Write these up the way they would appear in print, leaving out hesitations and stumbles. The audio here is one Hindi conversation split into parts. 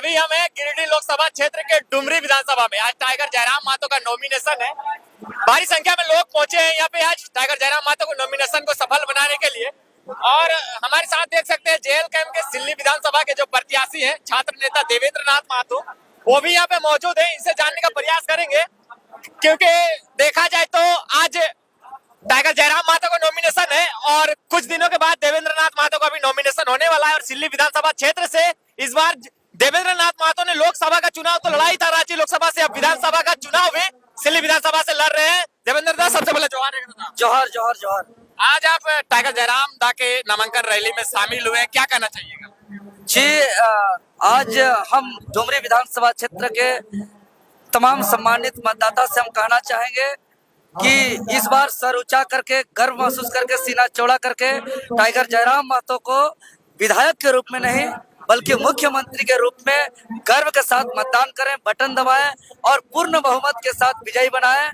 अभी हम हैं गिरिडीह लोकसभा क्षेत्र के डुमरी विधानसभा में। आज टाइगर जयराम महतो का नॉमिनेशन है। भारी संख्या में लोग पहुंचे हैं यहाँ पे आज टाइगर जयराम महतो को नॉमिनेशन को सफल बनाने के लिए। और हमारे साथ देख सकते हैं जेएल कैंप के सिल्ली विधानसभा के जो प्रत्याशी हैं छात्र नेता देवेंद्र नाथ महतो, वो भी यहाँ पे मौजूद है। इनसे जानने का प्रयास करेंगे, क्योंकि देखा जाए तो आज टाइगर जयराम महतो को नॉमिनेशन है और कुछ दिनों के बाद देवेंद्र नाथ महतो का भी नॉमिनेशन होने वाला है। और सिल्ली विधानसभा क्षेत्र से इस बार देवेंद्र नाथ महतो ने लोकसभा का चुनाव तो लड़ा ही था रांची लोकसभा से, अब विधानसभा का चुनाव भी सिल्ली विधानसभा से लड़ रहे हैं। देवेंद्र दा, सबसे पहले जोहार जोहार जोहार। आज आप टाइगर जयराम दा के नामांकन रैली में शामिल हुए, क्या कहना चाहिएगा? जी, आज हम डुमरी विधानसभा क्षेत्र के तमाम सम्मानित मतदाता से हम कहना चाहेंगे कि इस बार सर ऊंचा करके, गर्व महसूस करके, सीना चौड़ा करके टाइगर जयराम महतो को विधायक के रूप में नहीं बल्कि मुख्यमंत्री के रूप में गर्व के साथ मतदान करें, बटन दबाएं और पूर्ण बहुमत के साथ विजयी बनाएं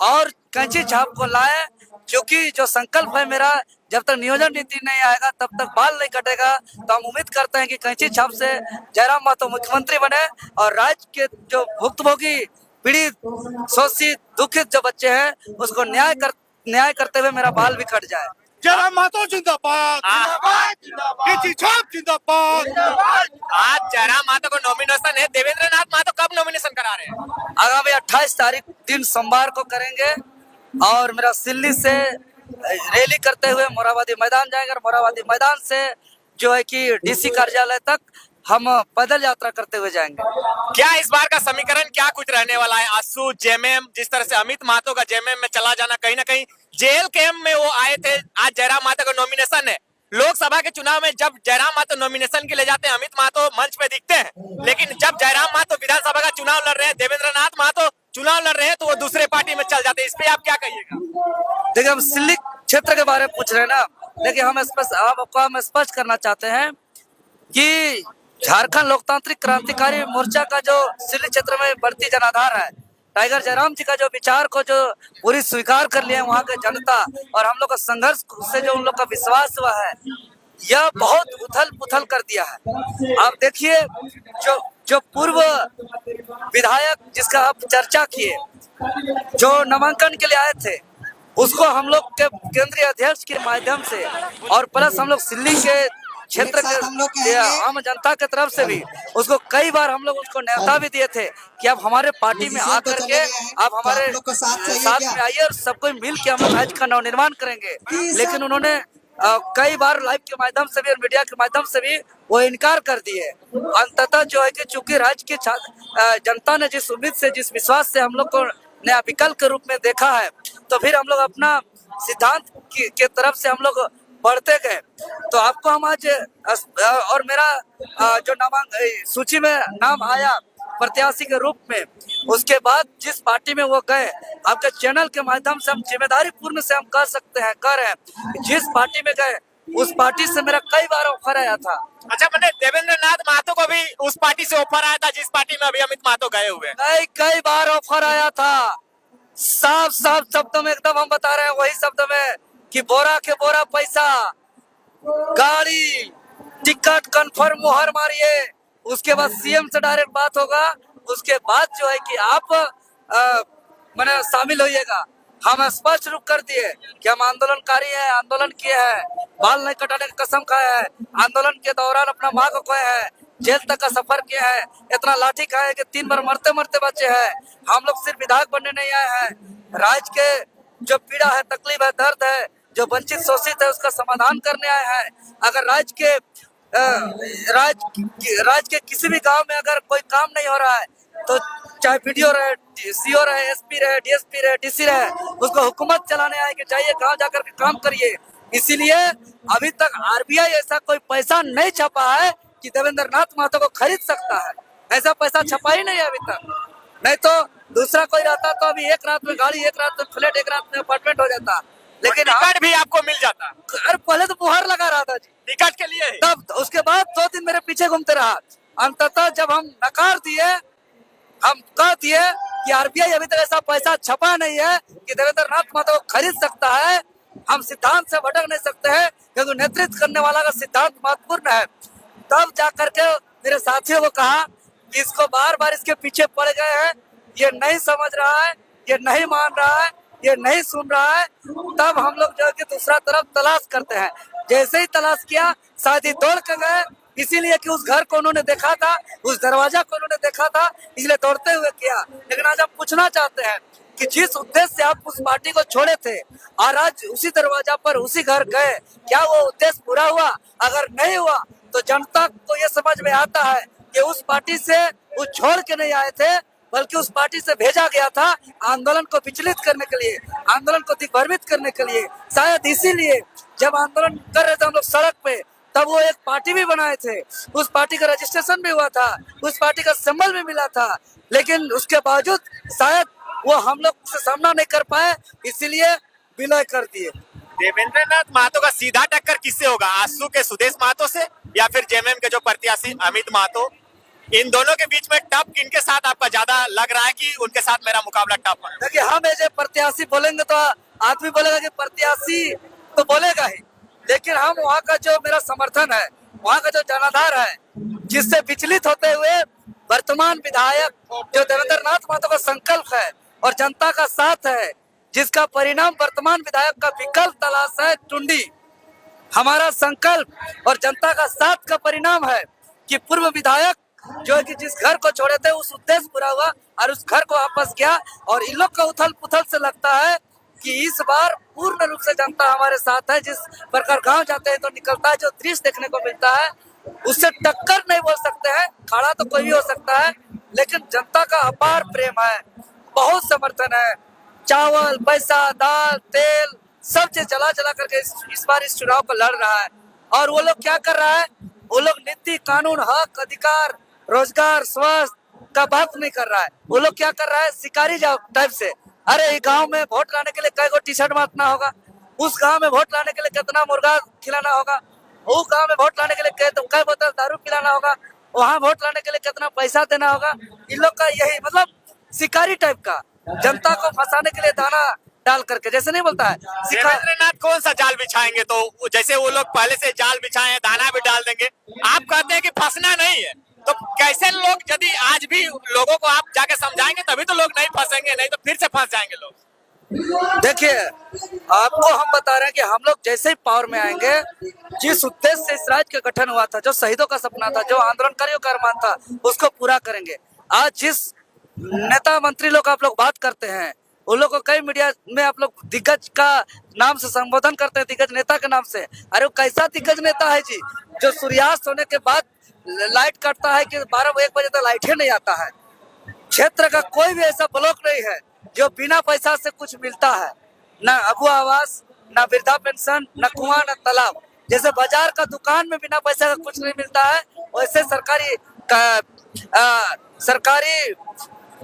और कैंची छाप को लाएं। क्योंकि जो संकल्प है मेरा, जब तक नियोजन नीति नहीं आएगा तब तक बाल नहीं कटेगा। तो हम उम्मीद करते हैं कि कैंची छाप से जयराम महतो मुख्यमंत्री बने और राज्य के जो भुक्तभोगी, पीड़ित, शोषित, दुखित जो बच्चे हैं उसको न्याय करते हुए मेरा बाल भी कट जाए। जयराम महतो जिंदाबाद, कैंची छाप जिंदाबाद। आज जयराम महतो को नॉमिनेशन है, देवेंद्र नाथ महतो कब नॉमिनेशन करा रहे हैं? आगामी 28 तारीख दिन सोमवार को करेंगे और मेरा सिल्ली से रैली करते हुए मोराबादी मैदान जाएंगे और मोराबादी मैदान से जो है कि डीसी कार्यालय तक हम पैदल यात्रा करते हुए जाएंगे। क्या इस बार का समीकरण क्या कुछ रहने वाला है? आसू जेएमएम, जिस तरह से अमित महतो का जेएमएम में चला जाना, कहीं ना कहीं जेल कैंप में वो आए थे। आज जयराम महतो का नॉमिनेशन है। लोकसभा के चुनाव में जब जयराम महतो नॉमिनेशन के लिए जाते हैं, अमित महतो मंच पे दिखते हैं, लेकिन जब जयराम महतो विधानसभा का चुनाव लड़ रहे हैं, देवेंद्र नाथ महतो चुनाव लड़ रहे हैं, तो वो दूसरे पार्टी में चल जाते हैं। इस पे आप क्या कहिएगा? देखिए, हम सिल्ली क्षेत्र के बारे में पूछ रहे हैं ना, लेकिन हम स्पष्ट करना चाहते हैं कि झारखंड लोकतांत्रिक क्रांतिकारी मोर्चा का जो सिल्ली क्षेत्र में बढ़ती जनाधार है, टाइगर जयराम जी का जो विचार को जो पूरी स्वीकार कर लिया है वहाँ के जनता और हम लोग का संघर्ष से जो उन लोग का विश्वास हुआ है, यह बहुत उथल पुथल कर दिया है। आप देखिए, जो पूर्व विधायक जिसका आप चर्चा किए, जो नामांकन के लिए आए थे, उसको हम लोग के केंद्रीय अध्यक्ष के माध्यम से और प्लस हम लोग सिल्ली के क्षेत्र के आम जनता के तरफ से भी उसको कई बार हम लोग उसको न्योता भी दिए थे कि आप हमारे पार्टी में आकर के आप हमारे साथ में आइए और सब कोई मिल के हम लोग राज्य का नवनिर्माण करेंगे। लेकिन उन्होंने कई बार लाइव के माध्यम से भी और मीडिया के माध्यम से भी वो इनकार कर दिए। अंततः जो है कि चूंकि राज्य की जनता ने जिस उम्मीद से, जिस विश्वास से हम लोग को नया विकल्प के रूप में देखा है, तो फिर हम लोग अपना सिद्धांत के तरफ से हम लोग बढ़ते गए। तो आपको हम आज और मेरा जो सूची में नाम आया प्रत्याशी के रूप में, उसके बाद जिस पार्टी में वो गए, आपके चैनल के माध्यम से हम जिम्मेदारी पूर्ण से हम कह सकते हैं, कर रहे हैं, जिस पार्टी में गए उस पार्टी से मेरा कई बार ऑफर आया था। अच्छा, मैंने देवेंद्र नाथ महतो को भी उस पार्टी से ऑफर आया था जिस पार्टी में अभी अमित महतो गए हुए? कई बार ऑफर आया था। साफ साफ शब्दों में एकदम हम बता रहे हैं, वही शब्द में कि बोरा के बोरा पैसा, गाड़ी, टिकट कंफर्म, मुहर मारिए, उसके बाद सीएम से डायरेक्ट बात होगा, उसके बाद जो है कि आप मैंने शामिल होइएगा। हम स्पष्ट रूप कर दिए कि हम आंदोलनकारी हैं, आंदोलन किए हैं, बाल नहीं कटाने की कसम खाए हैं, आंदोलन के दौरान अपना माँ को खोए हैं, जेल तक का सफर किया है, इतना लाठी खाए कि 3 बार मरते मरते बचे हैं। हम लोग सिर्फ विधायक बनने नहीं आए हैं, राज्य के जो पीड़ा है, तकलीफ है, दर्द है, जो वंचित शोषित है, उसका समाधान करने आए हैं। अगर राज्य के किसी भी गांव में अगर कोई काम नहीं हो रहा है, तो चाहे वीडियो रहे, सीओ रहे, एसपी रहे, डीएसपी रहे, डीसी रहे, उसको हुकूमत चलाने आए कि जाइए गांव जाकर के काम करिए। इसीलिए अभी तक आरबीआई ऐसा कोई पैसा नहीं छपा है कि देवेंद्र नाथ महतो को खरीद सकता है। ऐसा पैसा छपा ही नहीं है अभी तक। नहीं तो दूसरा कोई रहता तो अभी एक रात में गाड़ी, एक रात में फ्लैट, एक रात में अपार्टमेंट हो जाता। लेकिन टिकट भी आपको मिल जाता। अरे पहले तो मुहर लगा रहा था जी टिकट के लिए, तब उसके बाद 2 दिन मेरे पीछे घूमते रहा। अंततः जब हम नकार दिए, हम कह दिए कि आरबीआई अभी तक ऐसा पैसा छपा नहीं है कि देवेंद्र नाथ महतो को खरीद सकता है, हम सिद्धांत से भटक नहीं सकते हैं, क्योंकि नेतृत्व करने वाला का सिद्धांत महत्वपूर्ण है। तब जाकर के मेरे साथियों को कहा कि इसको बार बार इसके पीछे पड़ गए हैं, ये नहीं समझ रहा है, ये नहीं मान रहा है, ये नहीं सुन रहा है, तब हम लोग जो है कि दूसरा तरफ तलाश करते हैं। जैसे ही तलाश किया, शायद ही दौड़ के गए, इसीलिए कि उस घर को उन्होंने देखा था, उस दरवाजा को उन्होंने देखा था, इसलिए दौड़ते हुए किया। लेकिन आज हम पूछना चाहते हैं कि जिस उद्देश्य से आप उस पार्टी को छोड़े थे और आज उसी दरवाजा पर उसी घर गए, क्या वो उद्देश्य पूरा हुआ? अगर नहीं हुआ तो जनता को ये समझ में आता है कि उस पार्टी से वो छोड़ के नहीं आए थे, बल्कि उस पार्टी से भेजा गया था आंदोलन को विचलित करने के लिए, आंदोलन को दिग्भ्रमित करने के लिए। शायद इसीलिए जब आंदोलन कर रहे थे हम लोग सड़क पे, तब वो एक पार्टी भी बनाए थे, उस पार्टी का रजिस्ट्रेशन भी हुआ था, उस पार्टी का सिंबल भी मिला था, लेकिन उसके बावजूद शायद वो हम लोग से सामना नहीं कर पाए, इसीलिए विलय कर दिए। देवेंद्र नाथ महतो का सीधा टक्कर किससे होगा? आसू के सुदेश महतो से या फिर जेएमएम के जो प्रत्याशी अमित महतो? इन दोनों के बीच में टफ किनके साथ आपका ज्यादा लग रहा है कि उनके साथ मेरा मुकाबला टफ है? देखिए, हम एज ए प्रत्याशी बोलेंगे तो आदमी बोलेगा कि प्रत्याशी तो बोलेगा ही, लेकिन हम वहाँ का जो मेरा समर्थन है, वहाँ का जो जनाधार है, जिससे विचलित होते हुए वर्तमान विधायक जो देवेंद्र नाथ महतो का संकल्प है और जनता का साथ है, जिसका परिणाम वर्तमान विधायक का विकल्प तलाश है टुंडी। हमारा संकल्प और जनता का साथ का परिणाम है कि पूर्व विधायक जो है कि जिस घर को छोड़े थे उस उद्देश्य पूरा हुआ और उस घर को वापस गया। और इन लोग का उथल पुथल से लगता है कि इस बार पूर्ण रूप से जनता हमारे साथ है। जिस प्रकार गांव जाते हैं तो निकलता है जो दृश्य देखने को मिलता है, उससे टक्कर नहीं बोल सकते हैं, खड़ा तो कोई भी हो सकता है, लेकिन जनता का अपार प्रेम है, बहुत समर्थन है। चावल, पैसा, दाल, तेल सब चीज जला जला करके इस बार इस चुनाव को लड़ रहा है। और वो लोग क्या कर रहा है? वो लोग नीति, कानून, हक, अधिकार, रोजगार, स्वास्थ्य का बात नहीं कर रहा है। वो लोग क्या कर रहा है? शिकारी टाइप से, अरे गांव में वोट लाने के लिए कई गो टी शर्ट बांटना होगा, उस गांव में वोट लाने के लिए कितना मुर्गा खिलाना होगा, वो गांव में वोट लाने के लिए कई बोतल दारू पिलाना होगा, वहाँ वोट लाने के लिए कितना पैसा देना होगा। इन लोग का यही मतलब शिकारी टाइप का, जनता को फंसाने के लिए दाना डाल करके, जैसे नहीं बोलता है देवेंद्र नाथ कौन सा जाल बिछाएंगे? तो जैसे वो लोग पहले से जाल बिछाए हैं, दाना भी डाल देंगे, आप कहते हैं कि फंसना नहीं है, तो कैसे लोग, यदि आज भी लोगों को आप जाके समझाएंगे तभी तो लोग नहीं फंसेंगे, नहीं तो फिर से फंस जाएंगे लोग। देखिए, आपको हम बता रहे हैं कि हम लोग जैसे ही पावर में आएंगे, जिस उद्देश्य से इस राज्य का गठन हुआ था, जो शहीदों का सपना था, जो आंदोलनकारियों का अरमान था, उसको पूरा करेंगे। आज जिस नेता मंत्री लोग आप लोग बात करते हैं, उन लोग को कई मीडिया में आप लोग दिग्गज का नाम से संबोधन करते हैं, दिग्गज नेता के नाम से। अरे वो कैसा दिग्गज नेता है जी, जो सूर्यास्त होने के बाद लाइट काटता है कि 12-1 बजे तक लाइट ही नहीं आता है। क्षेत्र का कोई भी ऐसा ब्लॉक नहीं है जो बिना पैसा से कुछ मिलता है, ना अगुआ आवास, ना वृद्धा पेंशन, ना कुआं, ना तालाब। जैसे बाजार का दुकान में बिना पैसा का कुछ नहीं मिलता है, वैसे सरकारी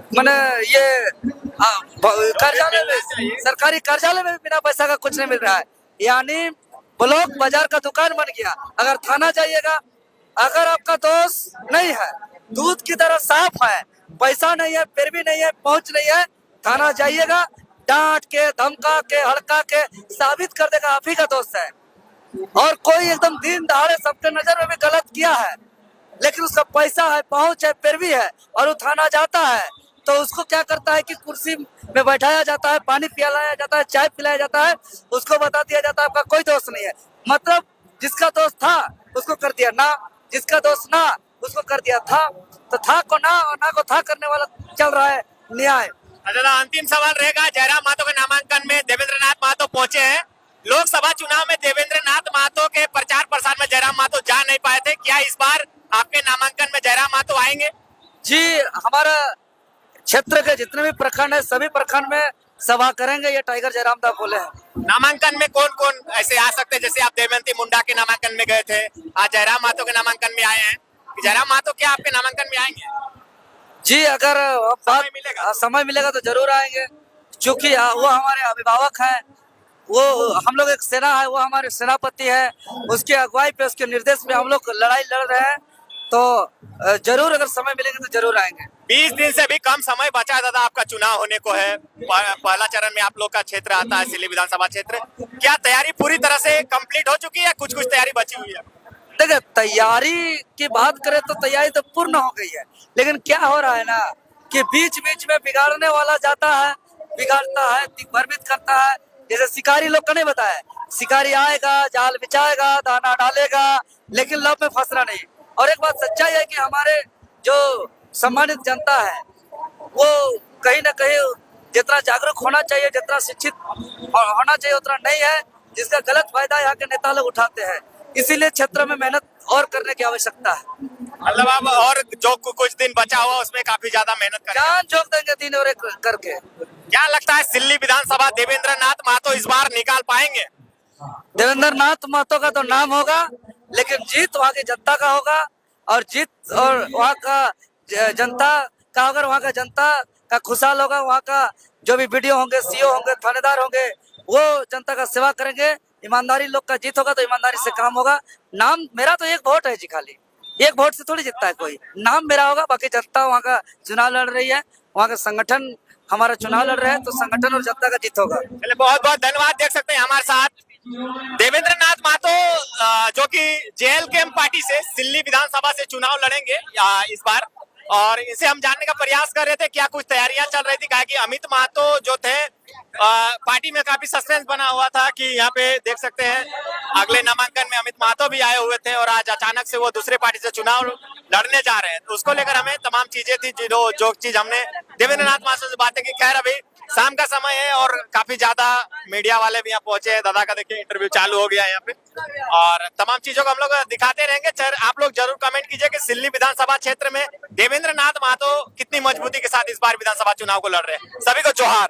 माने ये कार्यालय में, सरकारी कार्यालय में बिना पैसा का कुछ नहीं मिल रहा है। यानी ब्लॉक बाजार का दुकान बन गया। अगर थाना जाइएगा, अगर आपका दोस्त नहीं है, दूध की तरह साफ है, पैसा नहीं है, फिर भी नहीं है, पहुंच नहीं है, थाना जाइएगा, डांट के, धमका के, हड़का के साबित कर देगा आप ही का दोस्त है। और कोई एकदम दिन दहाड़े सबके नजर में भी गलत किया है, लेकिन उसका पैसा है, पहुंच है, फिर भी है, और वो थाना जाता है तो उसको क्या करता है कि कुर्सी में बैठाया जाता है, पानी पिलाया जाता है, चाय पिलाया जाता है, उसको बता दिया जाता है आपका कोई दोस्त नहीं है। मतलब जिसका दोस्त था उसको कर दिया ना, जिसका दोस्त ना उसको कर दिया था। तो था को ना और ना को था करने वाला चल रहा है न्याय। दादा, अंतिम सवाल रहेगा, जयराम महतो के नामांकन में देवेंद्र नाथ महतो पहुंचे हैं। लोकसभा चुनाव में देवेंद्र नाथ महतो के प्रचार प्रसार में जयराम महतो जा नहीं पाए थे, क्या इस बार आपके नामांकन में जयराम महतो आएंगे? जी, हमारा क्षेत्र के जितने भी प्रखंड है, सभी प्रखंड में सभा करेंगे, ये टाइगर जयराम दा बोले हैं। नामांकन में कौन कौन ऐसे आ सकते हैं? जैसे आप देवंती मुंडा के नामांकन में गए थे, आज जयराम महतो के नामांकन में आए हैं, जयराम महतो क्या आपके नामांकन में आएंगे? जी, अगर समय मिलेगा तो जरूर आएंगे, क्योंकि वो हमारे अभिभावक हैं, वो हम लोग एक सेना है, वो हमारे सेनापति है, उसके अगुवाई पे, उसके निर्देश पे हम लोग लड़ाई लड़ रहे हैं। तो जरूर अगर समय मिलेगा तो जरूर आएंगे। 20 दिन से भी कम समय बचा है दादा, आपका चुनाव होने को है। पहला चरण में आप लोग का क्षेत्र आता है, सिल्ली विधानसभा क्षेत्र। क्या तैयारी पूरी तरह से कंप्लीट हो चुकी है, कुछ कुछ तैयारी बची हुई है? देखिए तैयारी की बात करें तो तैयारी तो पूर्ण हो गई है, लेकिन क्या हो रहा है ना कि बीच बीच में बिगाड़ने वाला जाता है, बिगाड़ता है, भ्रमित करता है। जैसे शिकारी लोग का नहीं बताया, शिकारी आएगा, जाल बिछाएगा, दाना डालेगा, लेकिन लव में फंसना नहीं। और एक बात सच्चाई है कि हमारे जो सम्मानित जनता है वो कहीं ना कहीं जितना जागरूक होना चाहिए, जितना शिक्षित होना चाहिए उतना नहीं है, जिसका गलत फायदा यहाँ के नेता लोग उठाते हैं। इसीलिए क्षेत्र में मेहनत और करने की आवश्यकता है। मतलब अब और जो कुछ दिन बचा हुआ उसमें काफी ज्यादा मेहनत करेंगे। जान झोंक देंगे दिन और एक करके। क्या लगता है सिल्ली विधानसभा देवेंद्र नाथ महतो इस बार निकाल पाएंगे? देवेंद्र नाथ महतो का तो नाम होगा, लेकिन जीत वहाँ की जनता का होगा। और जीत और वहाँ का जनता का, अगर वहाँ का जनता का खुशहाल होगा, वहाँ का जो भी बीडीओ होंगे, सीओ होंगे, थानेदार होंगे, वो जनता का सेवा करेंगे, ईमानदारी लोग का जीत होगा तो ईमानदारी से काम होगा। नाम मेरा तो एक वोट है जी, खाली एक वोट से थोड़ी जीतता है कोई। नाम मेरा होगा, बाकी जनता वहाँ का चुनाव लड़ रही है, वहाँ का संगठन हमारा चुनाव लड़ रहे हैं, तो संगठन और जनता का जीत होगा। चलिए बहुत बहुत धन्यवाद। देख सकते हैं हमारे साथ देवेंद्र नाथ महतो जो कि जेएलकेएम पार्टी से सिल्ली विधानसभा से चुनाव लड़ेंगे इस बार, और इसे हम जानने का प्रयास कर रहे थे क्या कुछ तैयारियां चल रही थी। कहा कि अमित महतो जो थे पार्टी में काफी सस्पेंस बना हुआ था कि यहाँ पे देख सकते हैं अगले नामांकन में अमित महतो भी आए हुए थे और आज अचानक से वो दूसरे पार्टी से चुनाव लड़ने जा रहे हैं, तो उसको लेकर हमें तमाम चीजें थी जो चीज हमने देवेंद्र नाथ महतो से बातें की। खैर अभी शाम का समय है और काफी ज्यादा मीडिया वाले भी यहाँ पहुंचे हैं। दादा का देखिए इंटरव्यू चालू हो गया है यहाँ पे, और तमाम चीजों को हम लोग दिखाते रहेंगे। आप लोग जरूर कमेंट कीजिए कि सिल्ली विधानसभा क्षेत्र में देवेंद्र नाथ महतो कितनी मजबूती के साथ इस बार विधानसभा चुनाव को लड़ रहे हैं। सभी को जोहार।